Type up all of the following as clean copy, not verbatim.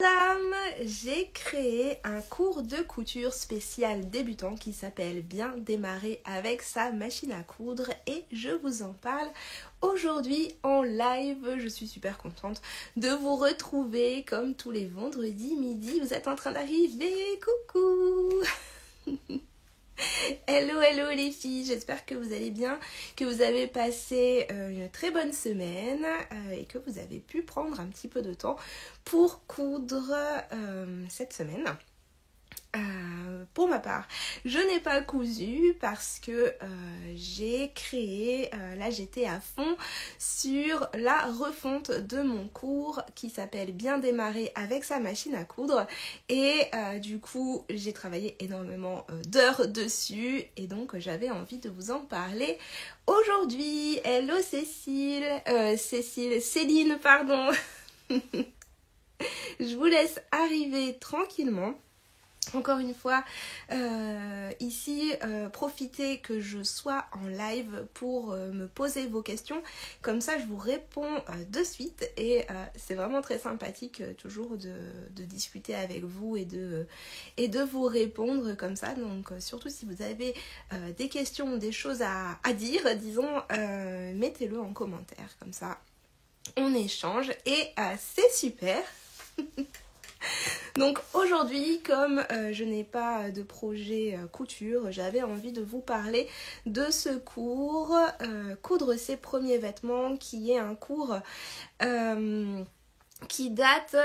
Madame, j'ai créé un cours de couture spécial débutant qui s'appelle Bien démarrer avec sa machine à coudre et je vous en parle aujourd'hui en live. Je suis super contente de vous retrouver comme tous les vendredis midi. Vous êtes en train d'arriver, coucou. Hello les filles, j'espère que vous allez bien, que vous avez passé une très bonne semaine et que vous avez pu prendre un petit peu de temps pour coudre cette semaine. Pour ma part, je n'ai pas cousu parce que j'ai créé, là j'étais à fond sur la refonte de mon cours qui s'appelle Bien démarrer avec sa machine à coudre et du coup j'ai travaillé énormément d'heures dessus et donc j'avais envie de vous en parler aujourd'hui. Hello Céline, pardon. Je vous laisse arriver tranquillement. Encore une fois, ici, profitez que je sois en live pour me poser vos questions. Comme ça, je vous réponds de suite. Et c'est vraiment très sympathique toujours de discuter avec vous et de vous répondre comme ça. Donc, surtout si vous avez des questions ou des choses à dire, disons, mettez-le en commentaire. Comme ça, on échange et c'est super. Donc aujourd'hui, comme je n'ai pas de projet couture, j'avais envie de vous parler de ce cours, Coudre ses premiers vêtements, qui est un cours qui date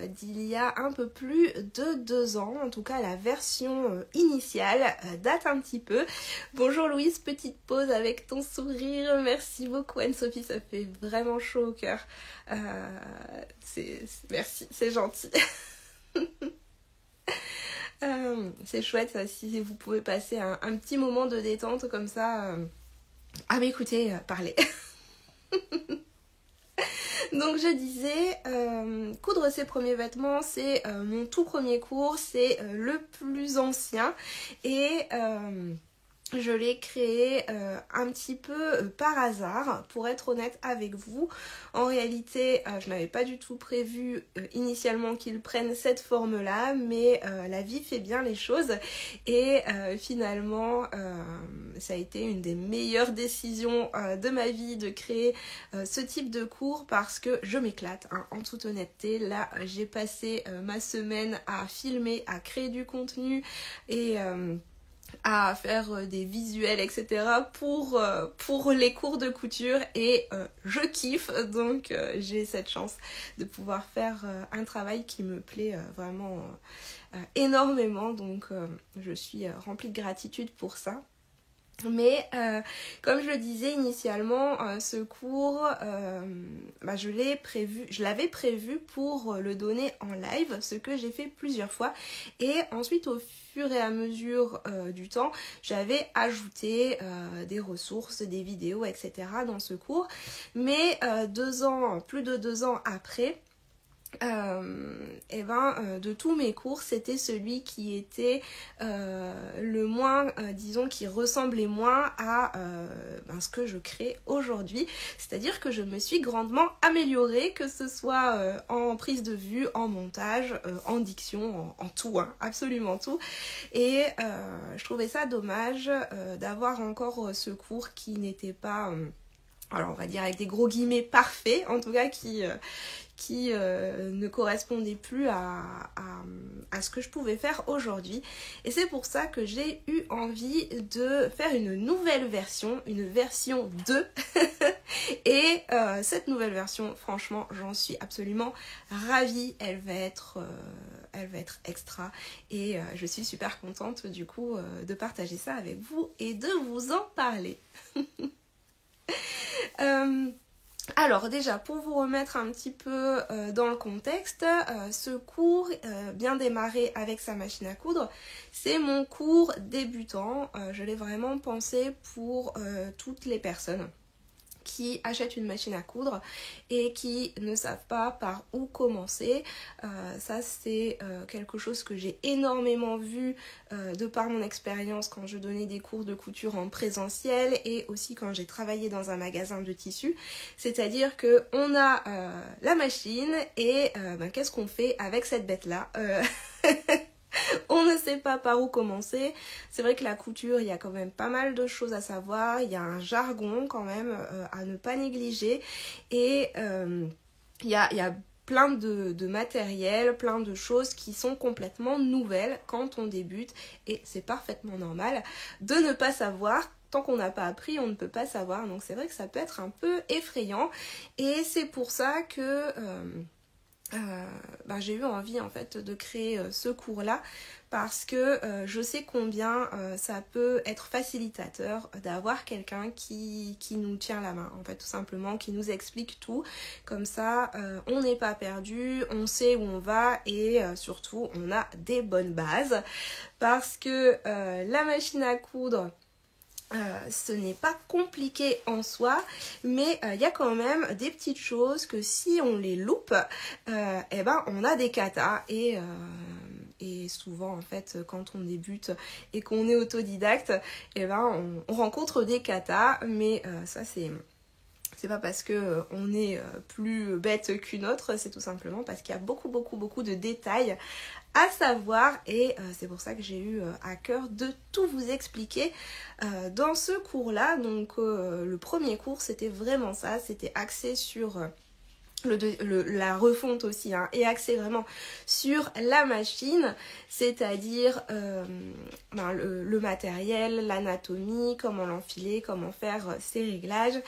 d'il y a un peu plus de 2 ans. En tout cas, la version initiale date un petit peu. Bonjour Louise, petite pause avec ton sourire. Merci beaucoup Anne-Sophie, ça fait vraiment chaud au cœur. Merci, c'est gentil. C'est chouette si vous pouvez passer un petit moment de détente comme ça à m'écouter parler. Donc je disais, coudre ses premiers vêtements, c'est mon tout premier cours, c'est le plus ancien et je l'ai créé un petit peu par hasard, pour être honnête avec vous. En réalité, je n'avais pas du tout prévu initialement qu'il prenne cette forme-là, mais la vie fait bien les choses. Et finalement, ça a été une des meilleures décisions de ma vie de créer ce type de cours parce que je m'éclate, hein, en toute honnêteté. Là, j'ai passé ma semaine à filmer, à créer du contenu et à faire des visuels, etc. pour les cours de couture et je kiffe, donc j'ai cette chance de pouvoir faire un travail qui me plaît vraiment énormément, donc je suis remplie de gratitude pour ça. Mais comme je le disais initialement, ce cours, je l'avais prévu pour le donner en live, ce que j'ai fait plusieurs fois. Et ensuite, au fur et à mesure du temps, j'avais ajouté des ressources, des vidéos, etc. dans ce cours. Mais plus de 2 ans après, de tous mes cours, c'était celui qui était le moins, disons, qui ressemblait moins à ce que je crée aujourd'hui. C'est-à-dire que je me suis grandement améliorée, que ce soit en prise de vue, en montage, en diction, en tout, hein, absolument tout. Et je trouvais ça dommage d'avoir encore ce cours qui n'était pas, alors on va dire avec des gros guillemets, parfait, en tout cas qui ne correspondait plus à ce que je pouvais faire aujourd'hui. Et c'est pour ça que j'ai eu envie de faire une nouvelle version, une version 2. Et cette nouvelle version, franchement, j'en suis absolument ravie. Elle va être extra. Et je suis super contente du coup de partager ça avec vous et de vous en parler. Alors déjà, pour vous remettre un petit peu dans le contexte, ce cours, Bien démarrer avec sa machine à coudre, c'est mon cours débutant. Je l'ai vraiment pensé pour toutes les personnes qui achètent une machine à coudre et qui ne savent pas par où commencer. Ça c'est quelque chose que j'ai énormément vu de par mon expérience quand je donnais des cours de couture en présentiel et aussi quand j'ai travaillé dans un magasin de tissus. C'est-à-dire que on a la machine et qu'est-ce qu'on fait avec cette bête-là On ne sait pas par où commencer. C'est vrai que la couture, il y a quand même pas mal de choses à savoir. Il y a un jargon quand même à ne pas négliger. Et il y a plein de matériel, plein de choses qui sont complètement nouvelles quand on débute. Et c'est parfaitement normal de ne pas savoir. Tant qu'on n'a pas appris, on ne peut pas savoir. Donc c'est vrai que ça peut être un peu effrayant. Et c'est pour ça que j'ai eu envie en fait de créer ce cours là parce que je sais combien ça peut être facilitateur d'avoir quelqu'un qui nous tient la main en fait, tout simplement, qui nous explique tout, comme ça on n'est pas perdu, on sait où on va et surtout on a des bonnes bases parce que la machine à coudre, ce n'est pas compliqué en soi, mais il y a quand même des petites choses que si on les loupe, on a des catas et souvent en fait quand on débute et qu'on est autodidacte, on rencontre des catas, mais ça c'est pas parce que on est plus bête qu'une autre, c'est tout simplement parce qu'il y a beaucoup de détails à savoir et c'est pour ça que j'ai eu à cœur de tout vous expliquer dans ce cours-là. Donc le premier cours, c'était vraiment ça, c'était axé sur la refonte aussi, hein, et axé vraiment sur la machine, c'est-à-dire le matériel, l'anatomie, comment l'enfiler, comment faire ses réglages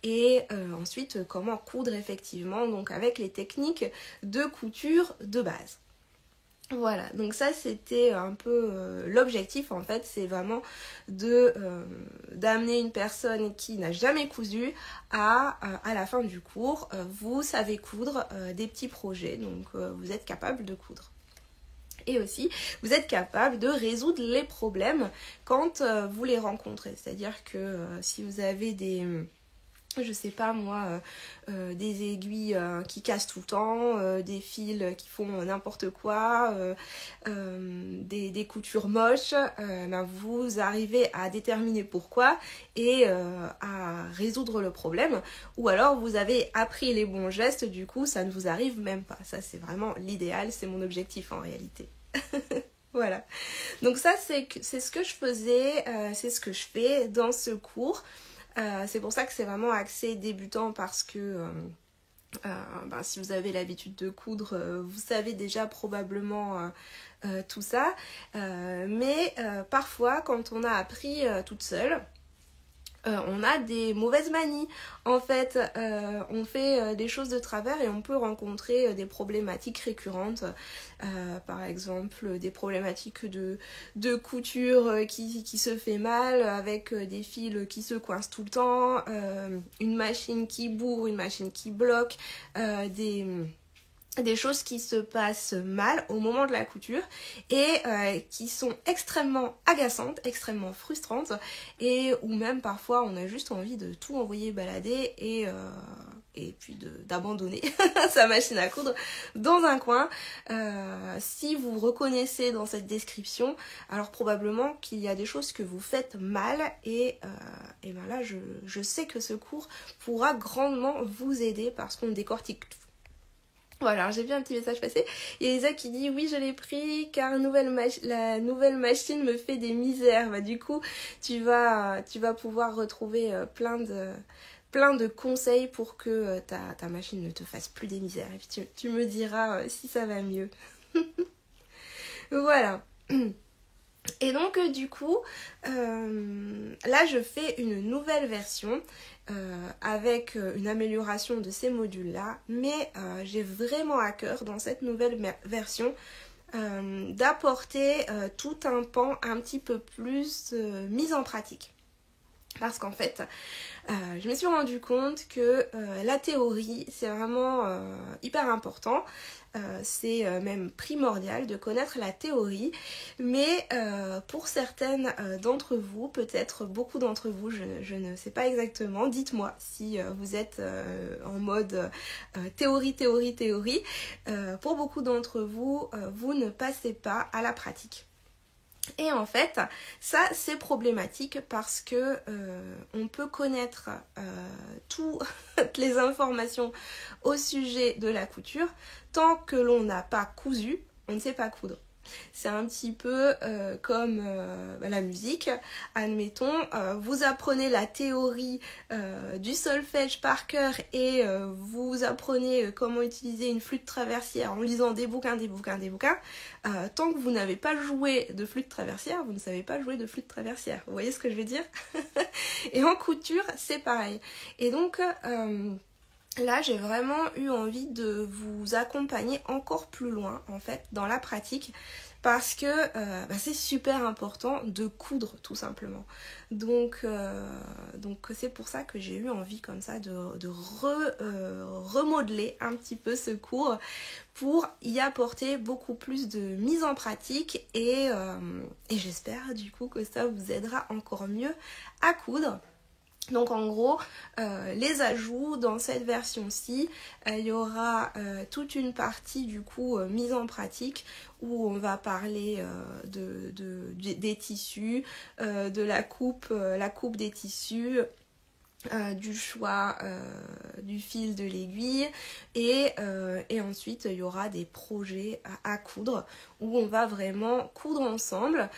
et ensuite comment coudre effectivement, donc avec les techniques de couture de base. Voilà, donc ça c'était un peu l'objectif en fait, c'est vraiment d'amener une personne qui n'a jamais cousu à la fin du cours, vous savez coudre des petits projets, donc vous êtes capable de coudre. Et aussi, vous êtes capable de résoudre les problèmes quand vous les rencontrez, c'est-à-dire que si vous avez je sais pas moi, des aiguilles qui cassent tout le temps, des fils qui font n'importe quoi, des coutures moches, vous arrivez à déterminer pourquoi et à résoudre le problème. Ou alors vous avez appris les bons gestes, du coup ça ne vous arrive même pas. Ça c'est vraiment l'idéal, c'est mon objectif en réalité. Voilà. Donc ça c'est ce que je faisais, c'est ce que je fais dans ce cours. C'est pour ça que c'est vraiment axé débutant parce que si vous avez l'habitude de coudre, vous savez déjà probablement tout ça. Mais parfois, quand on a appris toute seule, on a des mauvaises manies. En fait, on fait des choses de travers et on peut rencontrer des problématiques récurrentes. Par exemple, des problématiques de couture qui se fait mal, avec des fils qui se coincent tout le temps, une machine qui bourre, une machine qui bloque, des choses qui se passent mal au moment de la couture et qui sont extrêmement agaçantes, extrêmement frustrantes et où même parfois on a juste envie de tout envoyer balader et puis d'abandonner sa machine à coudre dans un coin. Si vous reconnaissez dans cette description, alors probablement qu'il y a des choses que vous faites mal et là je sais que ce cours pourra grandement vous aider parce qu'on décortique tout. Voilà, alors j'ai vu un petit message passer. Il y a Elisa qui dit oui je l'ai pris car la nouvelle machine me fait des misères. Du coup tu vas pouvoir retrouver plein de conseils pour que ta machine ne te fasse plus des misères. Et puis tu me diras si ça va mieux. Voilà. Et donc du coup, là je fais une nouvelle version avec une amélioration de ces modules-là, mais j'ai vraiment à cœur dans cette nouvelle version d'apporter tout un pan un petit peu plus mis en pratique. Parce qu'en fait, je me suis rendu compte que la théorie, c'est vraiment hyper important. C'est même primordial de connaître la théorie. Mais pour certaines d'entre vous, peut-être beaucoup d'entre vous, je ne sais pas exactement, dites-moi si vous êtes en mode théorie. Pour beaucoup d'entre vous, vous ne passez pas à la pratique. Et en fait, ça c'est problématique parce que on peut connaître toutes les informations au sujet de la couture. Tant que l'on n'a pas cousu, on ne sait pas coudre. C'est un petit peu comme la musique. Admettons, vous apprenez la théorie du solfège par cœur et vous apprenez comment utiliser une flûte traversière en lisant des bouquins. Tant que vous n'avez pas joué de flûte traversière, vous ne savez pas jouer de flûte traversière. Vous voyez ce que je veux dire? Et en couture, c'est pareil. Et donc... là, j'ai vraiment eu envie de vous accompagner encore plus loin, en fait, dans la pratique, parce que c'est super important de coudre, tout simplement. Donc c'est pour ça que j'ai eu envie, comme ça, de remodeler un petit peu ce cours pour y apporter beaucoup plus de mise en pratique et j'espère, du coup, que ça vous aidera encore mieux à coudre. Donc en gros, les ajouts dans cette version-ci, il y aura toute une partie du coup mise en pratique où on va parler des tissus, de la coupe des tissus, du choix du fil de l'aiguille et ensuite il y aura des projets à coudre où on va vraiment coudre ensemble.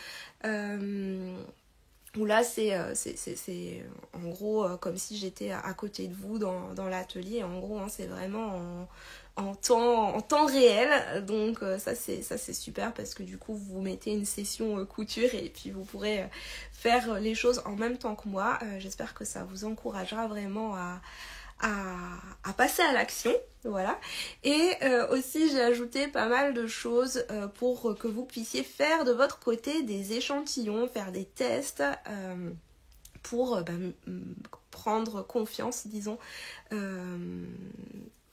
Où là c'est en gros comme si j'étais à côté de vous dans l'atelier. En gros c'est vraiment en temps réel, donc ça c'est super parce que du coup vous mettez une session couture et puis vous pourrez faire les choses en même temps que moi. J'espère que ça vous encouragera vraiment à passer à l'action, voilà. Et aussi j'ai ajouté pas mal de choses pour que vous puissiez faire de votre côté des échantillons, faire des tests pour prendre confiance, disons,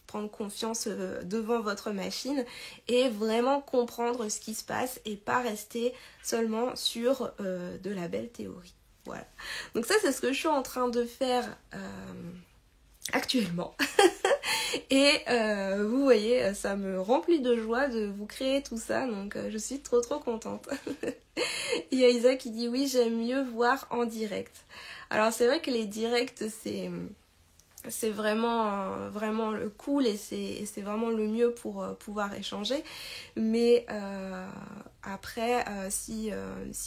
prendre confiance devant votre machine et vraiment comprendre ce qui se passe et pas rester seulement sur de la belle théorie. Voilà. Donc ça c'est ce que je suis en train de faire actuellement. Et vous voyez, ça me remplit de joie de vous créer tout ça, donc je suis trop contente. Il y a Isa qui dit oui, j'aime mieux voir en direct. Alors c'est vrai que les directs c'est vraiment le cool et c'est vraiment le mieux pour pouvoir échanger, mais après si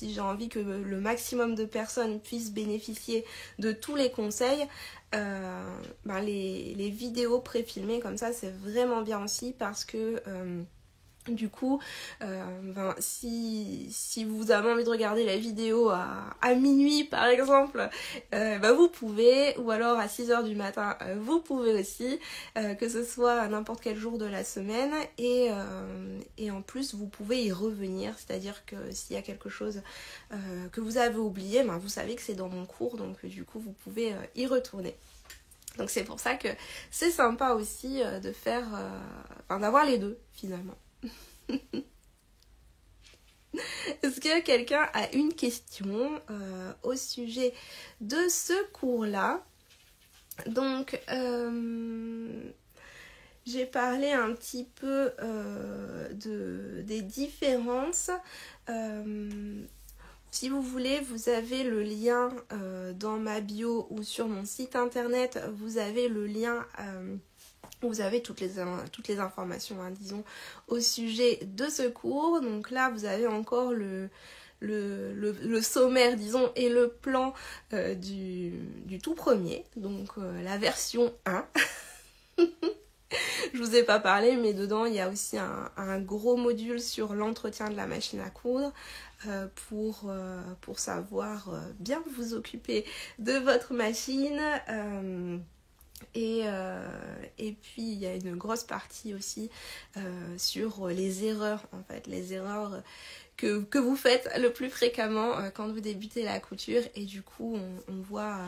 j'ai envie que le maximum de personnes puissent bénéficier de tous les conseils, les vidéos préfilmées comme ça c'est vraiment bien aussi parce que du coup, si vous avez envie de regarder la vidéo à minuit par exemple, vous pouvez, ou alors à 6h du matin, vous pouvez aussi, que ce soit à n'importe quel jour de la semaine, et en plus vous pouvez y revenir, c'est-à-dire que s'il y a quelque chose que vous avez oublié, vous savez que c'est dans mon cours, donc du coup vous pouvez y retourner. Donc c'est pour ça que c'est sympa aussi de faire, d'avoir les deux finalement. Est-ce que quelqu'un a une question au sujet de ce cours-là? Donc, j'ai parlé un petit peu des différences. Si vous voulez, vous avez le lien dans ma bio ou sur mon site internet. Vous avez le lien... vous avez toutes les informations, disons, au sujet de ce cours. Donc là, vous avez encore le sommaire, disons, et le plan du tout premier. Donc la version 1. Je vous ai pas parlé, mais dedans, il y a aussi un gros module sur l'entretien de la machine à coudre pour savoir bien vous occuper de votre machine. Et puis il y a une grosse partie aussi sur les erreurs, en fait, les erreurs que vous faites le plus fréquemment quand vous débutez la couture. Et du coup on voit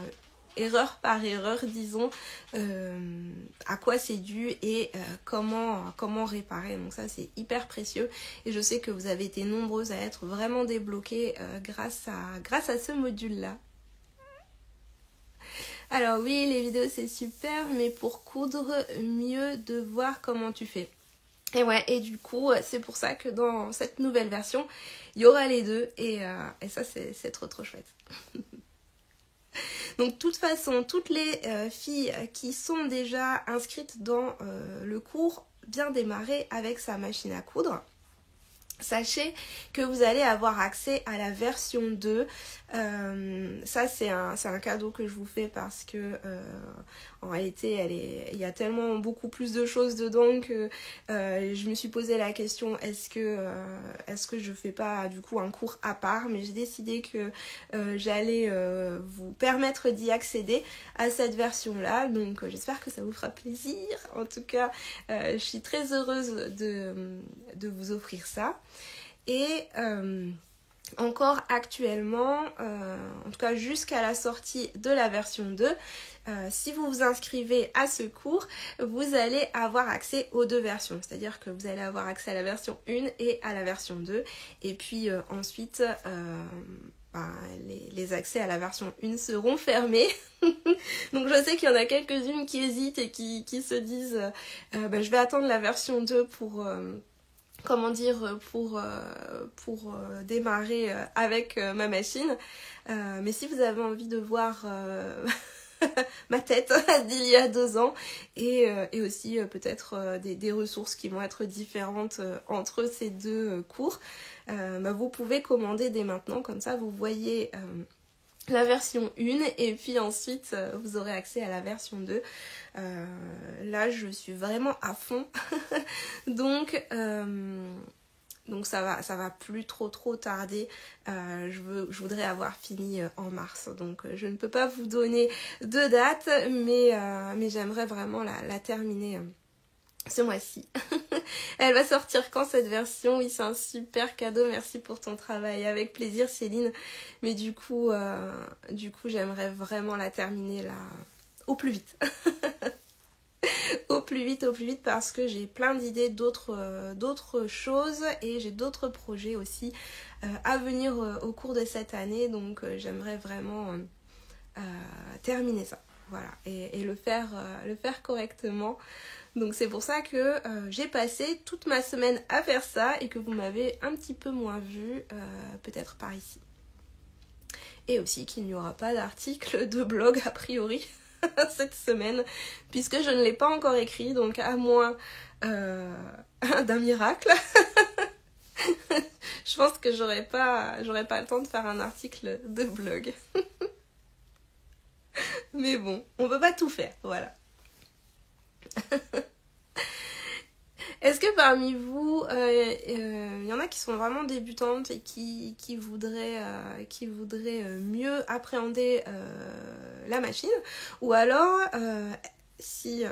erreur par erreur, disons, à quoi c'est dû et comment réparer. Donc ça, c'est hyper précieux. Et je sais que vous avez été nombreuses à être vraiment débloquées grâce à ce module-là. Alors oui, les vidéos, c'est super, mais pour coudre, mieux de voir comment tu fais. Et ouais, et du coup, c'est pour ça que dans cette nouvelle version, il y aura les deux. Et ça, c'est trop chouette. Donc de toute façon, toutes les filles qui sont déjà inscrites dans le cours Bien démarrer avec sa machine à coudre, sachez que vous allez avoir accès à la version 2. Ça c'est un cadeau que je vous fais parce que en réalité il y a tellement beaucoup plus de choses dedans que je me suis posé la question est-ce que je fais pas du coup un cours à part, mais j'ai décidé que j'allais vous permettre d'y accéder à cette version là, donc j'espère que ça vous fera plaisir. En tout cas je suis très heureuse de vous offrir ça. Et encore actuellement, en tout cas jusqu'à la sortie de la version 2, si vous vous inscrivez à ce cours, vous allez avoir accès aux deux versions. C'est-à-dire que vous allez avoir accès à la version 1 et à la version 2. Et puis ensuite, les accès à la version 1 seront fermés. Donc je sais qu'il y en a quelques-unes qui hésitent et qui se disent je vais attendre la version 2 pour démarrer avec ma machine. Mais si vous avez envie de voir ma tête d'il y a 2 ans et aussi peut-être des ressources qui vont être différentes entre ces deux cours, vous pouvez commander dès maintenant, comme ça vous voyez la version 1 et puis ensuite vous aurez accès à la version 2. Là je suis vraiment à fond donc ça va plus trop tarder. Je voudrais avoir fini en mars, donc je ne peux pas vous donner de date, mais j'aimerais vraiment la terminer ce mois-ci. Elle va sortir quand cette version? Oui, c'est un super cadeau, merci pour ton travail, avec plaisir Céline. Mais du coup j'aimerais vraiment la terminer là au plus vite. Au plus vite parce que j'ai plein d'idées d'autres choses et j'ai d'autres projets aussi à venir au cours de cette année, donc j'aimerais vraiment terminer ça, voilà, et le faire correctement. Donc c'est pour ça que j'ai passé toute ma semaine à faire ça et que vous m'avez un petit peu moins vue peut-être par ici. Et aussi qu'il n'y aura pas d'article de blog a priori cette semaine, puisque je ne l'ai pas encore écrit, donc à moins d'un miracle, je pense que j'aurais pas le temps de faire un article de blog. Mais bon, on peut pas tout faire, voilà. Est-ce que parmi vous, y en a qui sont vraiment débutantes et qui voudraient mieux appréhender la machine? Ou alors, si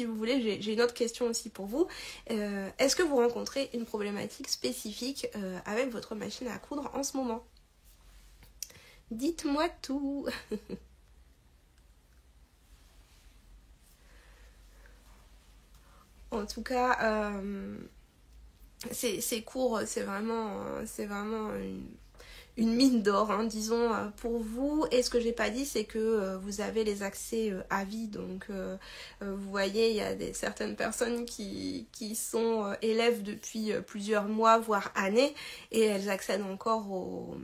vous voulez, j'ai une autre question aussi pour vous. Est-ce que vous rencontrez une problématique spécifique avec votre machine à coudre en ce moment? Dites-moi tout. En tout cas, ces cours, c'est vraiment une mine d'or, hein, disons, pour vous. Et ce que j'ai pas dit, c'est que vous avez les accès à vie. Donc, vous voyez, il y a certaines personnes qui sont élèves depuis plusieurs mois, voire années, et elles accèdent encore au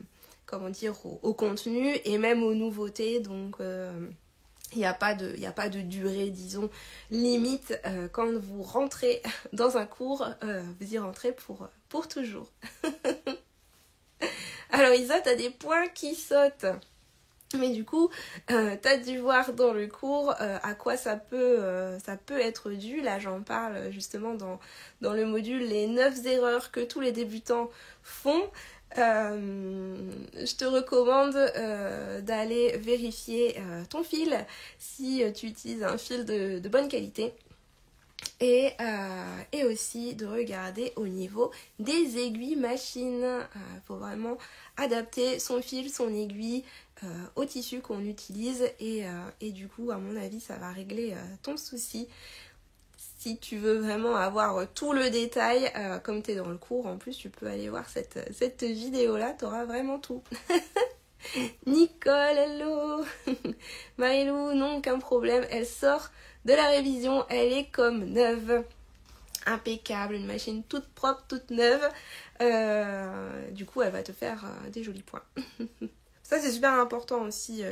contenu et même aux nouveautés. Donc, il n'y a pas de durée, disons, limite. Quand vous rentrez dans un cours, vous y rentrez pour toujours. Alors Isa, t'as des points qui sautent. Mais du coup, t'as dû voir dans le cours à quoi ça peut être dû. Là, j'en parle justement dans le module les 9 erreurs que tous les débutants font. Je te recommande d'aller vérifier ton fil si tu utilises un fil de bonne qualité. Et aussi de regarder au niveau des aiguilles machines. Faut vraiment adapter son fil, son aiguille au tissu qu'on utilise et du coup à mon avis ça va régler ton souci. Si tu veux vraiment avoir tout le détail, comme tu es dans le cours, en plus tu peux aller voir cette vidéo là, tu auras vraiment tout. Nicole, hello. Marilou, non, aucun problème, elle sort de la révision, elle est comme neuve. Impeccable, une machine toute propre, toute neuve. Du coup, elle va te faire des jolis points. Ça, c'est super important aussi,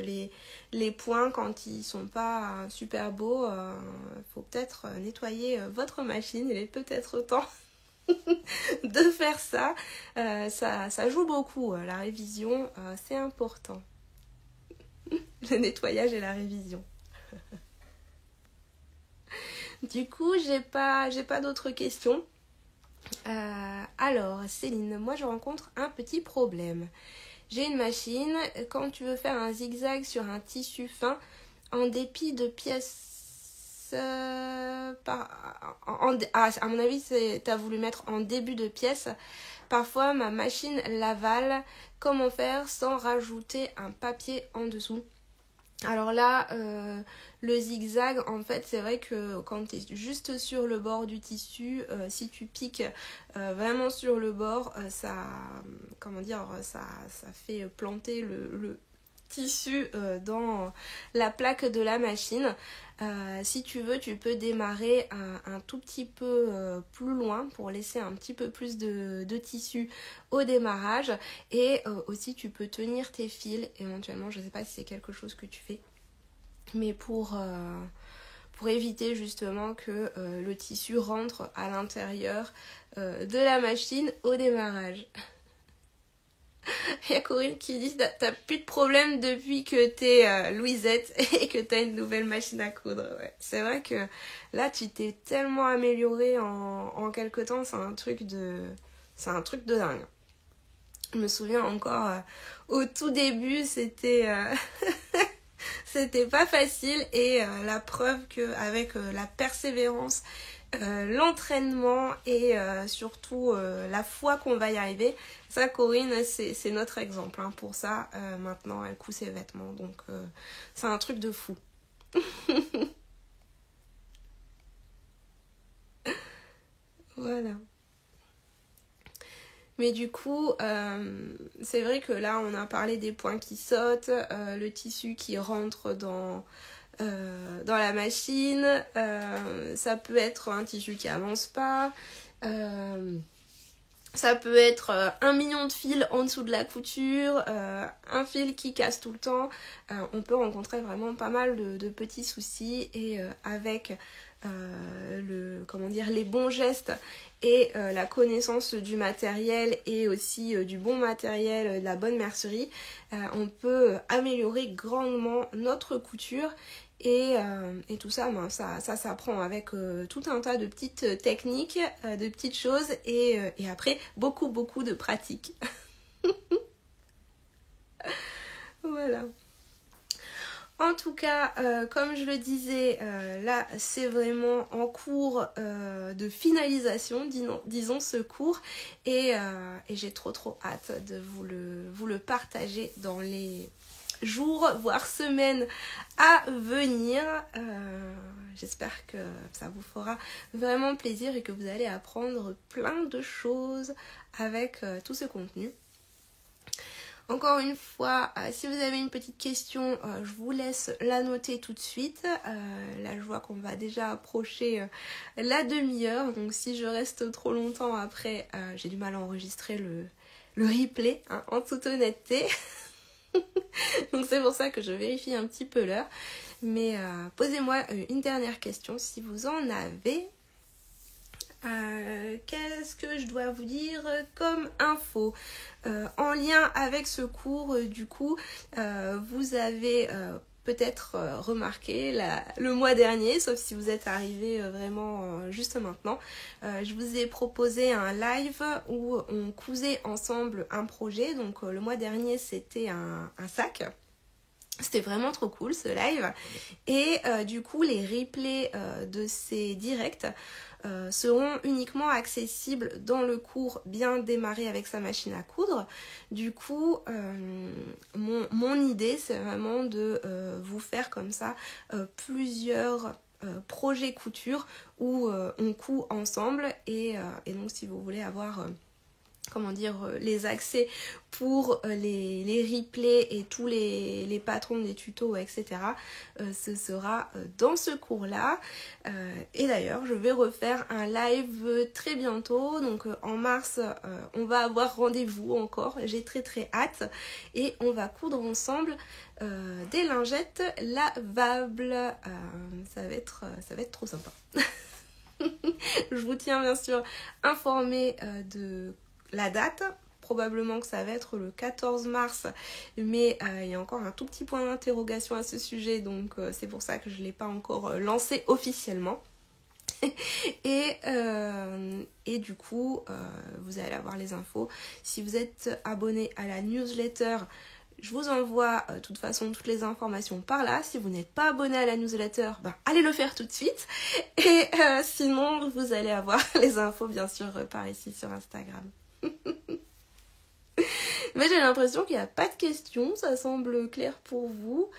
les points, quand ils sont pas super beaux, faut peut-être nettoyer votre machine. Il est peut-être temps de faire ça. Ça joue beaucoup, la révision, c'est important. Le nettoyage et la révision. Du coup, j'ai pas d'autres questions. Alors, Céline, moi je rencontre un petit problème. J'ai une machine, quand tu veux faire un zigzag sur un tissu fin, en dépit de pièces... à mon avis, t'as voulu mettre en début de pièce. Parfois, ma machine l'avale. Comment faire sans rajouter un papier en dessous ? Alors là, le zigzag, en fait, c'est vrai que quand tu es juste sur le bord du tissu, si tu piques vraiment sur le bord, ça fait planter le tissu dans la plaque de la machine. Si tu veux, tu peux démarrer un tout petit peu plus loin pour laisser un petit peu plus de tissu au démarrage. Et aussi, tu peux tenir tes fils éventuellement. Je ne sais pas si c'est quelque chose que tu fais, mais pour éviter justement que le tissu rentre à l'intérieur de la machine au démarrage. Il y a Corinne qui dit t'as plus de problème depuis que t'es Louisette et que t'as une nouvelle machine à coudre. Ouais. C'est vrai que là tu t'es tellement améliorée en quelque temps, c'est un truc de dingue. Je me souviens encore au tout début c'était c'était pas facile et la preuve qu'avec la persévérance, l'entraînement et surtout la foi qu'on va y arriver. Ça, Corinne, c'est notre exemple. Hein. Pour ça, maintenant, elle coud ses vêtements. Donc, c'est un truc de fou. Voilà. Mais du coup, c'est vrai que là, on a parlé des points qui sautent, le tissu qui rentre dans la machine, ça peut être un tissu qui avance pas, ça peut être 1 million de fils en dessous de la couture, un fil qui casse tout le temps. On peut rencontrer vraiment pas mal de petits soucis et avec les bons gestes et la connaissance du matériel et aussi du bon matériel, de la bonne mercerie, on peut améliorer grandement notre couture. Et tout ça, ça s'apprend avec tout un tas de petites techniques, de petites choses et après beaucoup de pratique. Voilà. En tout cas, comme je le disais, là c'est vraiment en cours de finalisation, disons ce cours, et j'ai trop hâte de vous le partager dans les jours, voire semaines à venir. J'espère que ça vous fera vraiment plaisir et que vous allez apprendre plein de choses avec tout ce contenu. Encore une fois, si vous avez une petite question, je vous laisse la noter tout de suite. Là, je vois qu'on va déjà approcher la demi-heure. Donc, si je reste trop longtemps après, j'ai du mal à enregistrer le replay, hein, en toute honnêteté. Donc, c'est pour ça que je vérifie un petit peu l'heure. Mais posez-moi une dernière question si vous en avez. Qu'est-ce que je dois vous dire comme info en lien avec ce cours, du coup, vous avez peut-être remarqué le mois dernier, sauf si vous êtes arrivé vraiment juste maintenant, je vous ai proposé un live où on cousait ensemble un projet. Donc le mois dernier c'était un sac. C'était vraiment trop cool ce live. Et du coup les replays de ces directs seront uniquement accessibles dans le cours Bien démarrer avec sa machine à coudre. Du coup, mon idée, c'est vraiment de vous faire comme ça plusieurs projets couture où on coud ensemble. Et donc, si vous voulez avoir... les accès pour les replays et tous les patrons des tutos, etc. Ce sera dans ce cours-là. Et d'ailleurs, je vais refaire un live très bientôt. Donc en mars, on va avoir rendez-vous encore. J'ai très très hâte. Et on va coudre ensemble des lingettes lavables. Ça va être trop sympa. Je vous tiens bien sûr informé de la date. Probablement que ça va être le 14 mars, mais il y a encore un tout petit point d'interrogation à ce sujet, donc c'est pour ça que je ne l'ai pas encore lancé officiellement. Et du coup, vous allez avoir les infos. Si vous êtes abonné à la newsletter, je vous envoie de toute façon toutes les informations par là. Si vous n'êtes pas abonné à la newsletter, allez le faire tout de suite. Et sinon, vous allez avoir les infos bien sûr par ici sur Instagram. Mais j'ai l'impression qu'il n'y a pas de questions, ça semble clair pour vous.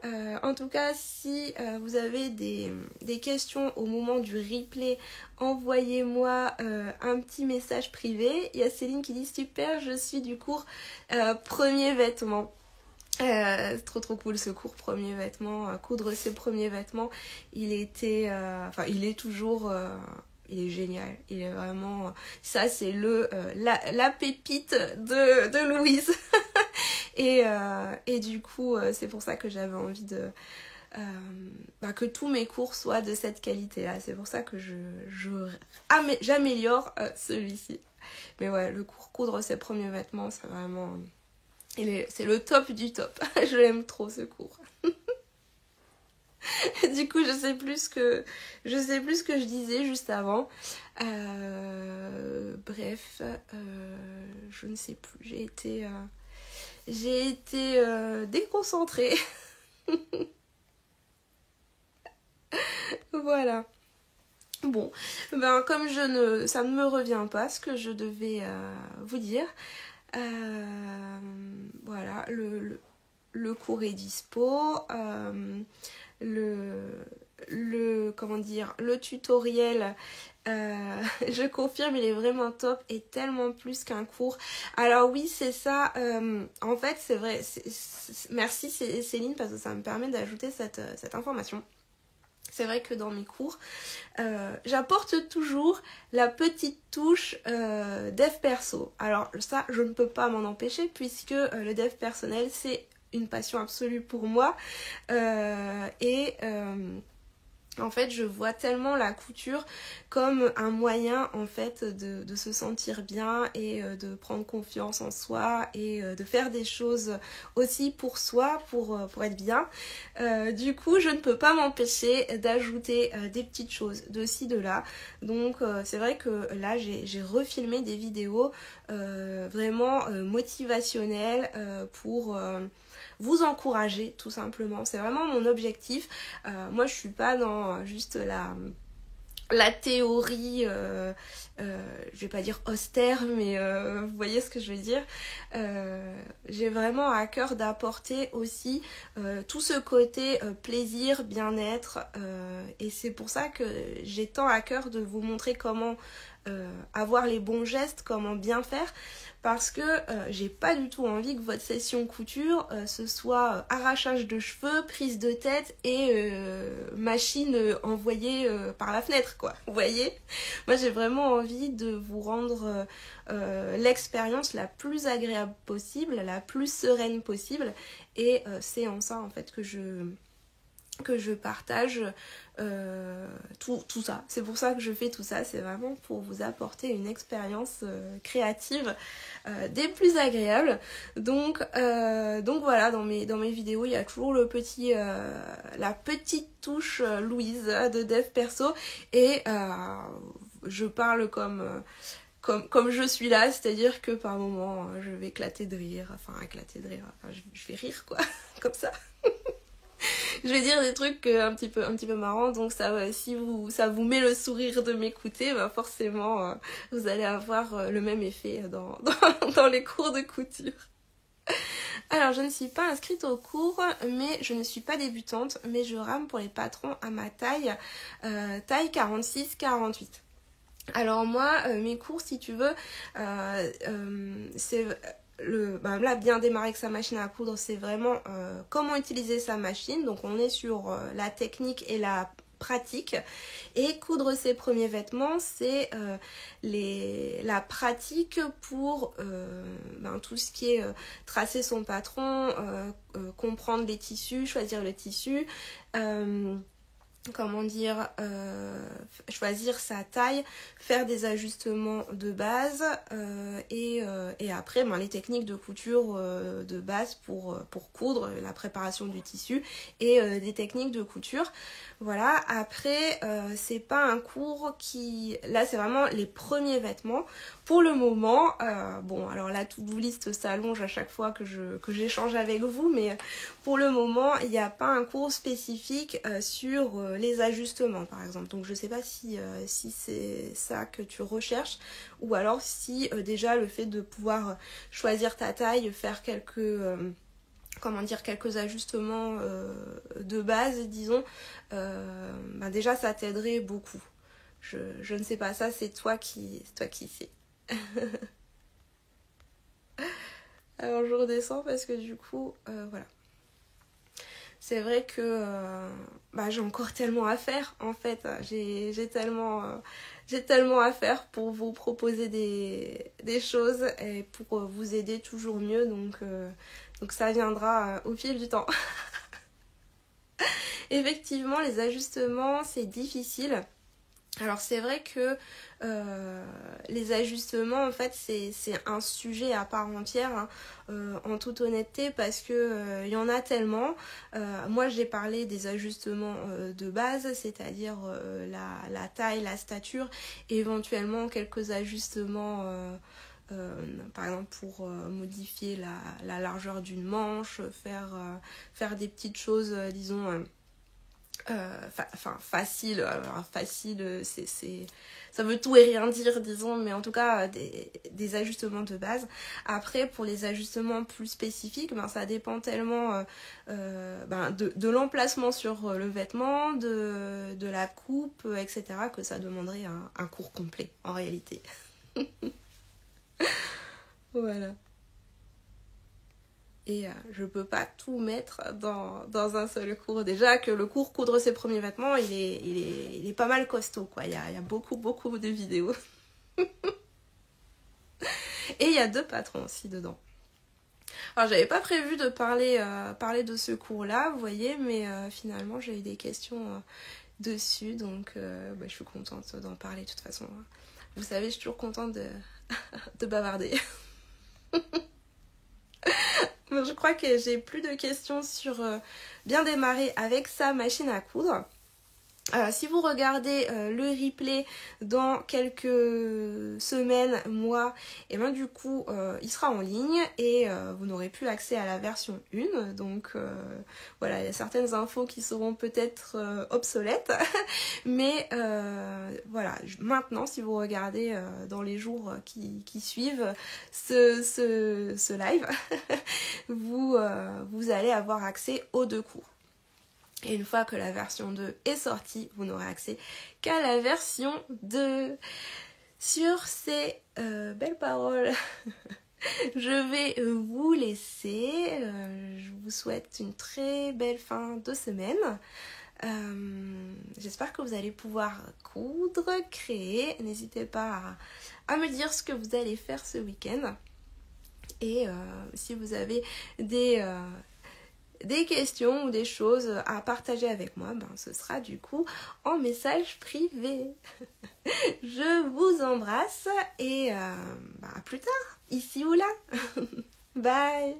En tout cas, si vous avez des questions au moment du replay, envoyez-moi un petit message privé. Il y a Céline qui dit super, je suis du cours premier vêtement. C'est trop cool ce cours premier vêtement, coudre ses premiers vêtements. Il était, il est toujours... il est génial, il est vraiment... Ça, c'est la pépite de Louise. Et du coup, c'est pour ça que j'avais envie de... que tous mes cours soient de cette qualité-là. C'est pour ça que j'améliore celui-ci. Mais ouais, le cours coudre ses premiers vêtements, c'est vraiment... c'est le top du top. Je l'aime trop, ce cours. Du coup, je sais plus ce que je disais juste avant. Bref, je ne sais plus. J'ai été déconcentrée. Voilà. Bon, comme ça ne me revient pas ce que je devais vous dire. Voilà, le cours est dispo. Le tutoriel, je confirme, il est vraiment top et tellement plus qu'un cours. Alors oui, c'est ça, en fait c'est vrai, merci Céline parce que ça me permet d'ajouter cette information. C'est vrai que dans mes cours, j'apporte toujours la petite touche dev perso. Alors ça, je ne peux pas m'en empêcher puisque le dev personnel, c'est une passion absolue pour moi. En fait, je vois tellement la couture comme un moyen en fait de se sentir bien et de prendre confiance en soi et de faire des choses aussi pour soi, pour être bien. Du coup, je ne peux pas m'empêcher d'ajouter des petites choses de ci, de là. Donc, c'est vrai que là, j'ai refilmé des vidéos vraiment motivationnelles pour... vous encourager tout simplement, c'est vraiment mon objectif. Moi je suis pas dans juste la théorie, je vais pas dire austère, mais vous voyez ce que je veux dire. J'ai vraiment à cœur d'apporter aussi tout ce côté plaisir, bien-être, et c'est pour ça que j'ai tant à cœur de vous montrer comment avoir les bons gestes, comment bien faire, parce que j'ai pas du tout envie que votre session couture ce soit arrachage de cheveux, prise de tête et machine envoyée par la fenêtre, quoi. Vous voyez ? Moi j'ai vraiment envie de vous rendre l'expérience la plus agréable possible, la plus sereine possible, et c'est en ça en fait que je que je partage tout ça. C'est pour ça que je fais tout ça, c'est vraiment pour vous apporter une expérience créative des plus agréables. Donc voilà, dans mes vidéos, il y a toujours la petite touche Louise de Dev Perso, et je parle comme je suis là, c'est-à-dire que par moments je vais éclater de rire, je vais rire quoi, comme ça. Je vais dire des trucs un petit peu marrants, donc si ça vous met le sourire de m'écouter, bah forcément vous allez avoir le même effet dans les cours de couture. Alors je ne suis pas inscrite au cours, mais je ne suis pas débutante, mais je rame pour les patrons à ma taille 46-48. Alors moi, mes cours, si tu veux, c'est là, bien démarrer avec sa machine à coudre, c'est vraiment comment utiliser sa machine. Donc on est sur la technique et la pratique, et coudre ses premiers vêtements, c'est la pratique pour tout ce qui est tracer son patron, comprendre les tissus, choisir le tissu, choisir sa taille, faire des ajustements de base, et après les techniques de couture de base pour coudre, la préparation du tissu et des techniques de couture. Voilà, après c'est pas un cours là c'est vraiment les premiers vêtements. Pour le moment, alors la to-do list s'allonge à chaque fois que j'échange avec vous, mais pour le moment il n'y a pas un cours spécifique sur les ajustements par exemple. Donc je sais pas si c'est ça que tu recherches, ou alors si déjà le fait de pouvoir choisir ta taille, faire quelques ajustements de base, disons, déjà ça t'aiderait beaucoup. Je ne sais pas, ça c'est toi qui sais. Alors je redescends parce que du coup, voilà. C'est vrai que j'ai encore tellement à faire en fait. J'ai tellement à faire pour vous proposer des choses et pour vous aider toujours mieux. Donc ça viendra au fil du temps. Effectivement, les ajustements, c'est difficile. Alors c'est vrai que les ajustements, en fait, c'est un sujet à part entière, hein, en toute honnêteté, parce que y en a tellement. Moi, j'ai parlé des ajustements de base, c'est-à-dire la taille, la stature, et éventuellement quelques ajustements, par exemple pour modifier la largeur d'une manche, faire des petites choses, disons... facile, ça veut tout et rien dire, disons, mais en tout cas des ajustements de base. Après, pour les ajustements plus spécifiques, ça dépend tellement de l'emplacement sur le vêtement, de la coupe, etc., que ça demanderait un cours complet en réalité. Voilà. Et je peux pas tout mettre dans un seul cours. Déjà que le cours coudre ses premiers vêtements, il est pas mal costaud, quoi. Il y a beaucoup de vidéos. Et il y a 2 patrons aussi dedans. Alors j'avais pas prévu de parler de ce cours-là, vous voyez, mais finalement j'ai eu des questions dessus, donc je suis contente d'en parler de toute façon. Vous savez, je suis toujours contente de bavarder. Je crois que j'ai plus de questions sur bien démarrer avec sa machine à coudre. Si vous regardez le replay dans quelques semaines, mois, et du coup il sera en ligne et vous n'aurez plus accès à la version 1. Donc voilà, il y a certaines infos qui seront peut-être obsolètes. Mais voilà, maintenant si vous regardez dans les jours qui suivent ce live, vous allez avoir accès aux 2 cours. Et une fois que la version 2 est sortie, vous n'aurez accès qu'à la version 2. Sur ces belles paroles, je vais vous laisser. Je vous souhaite une très belle fin de semaine. J'espère que vous allez pouvoir coudre, créer. N'hésitez pas à me dire ce que vous allez faire ce week-end. Et si vous avez des questions ou des choses à partager avec moi, ce sera du coup en message privé. Je vous embrasse et à plus tard, ici ou là. Bye.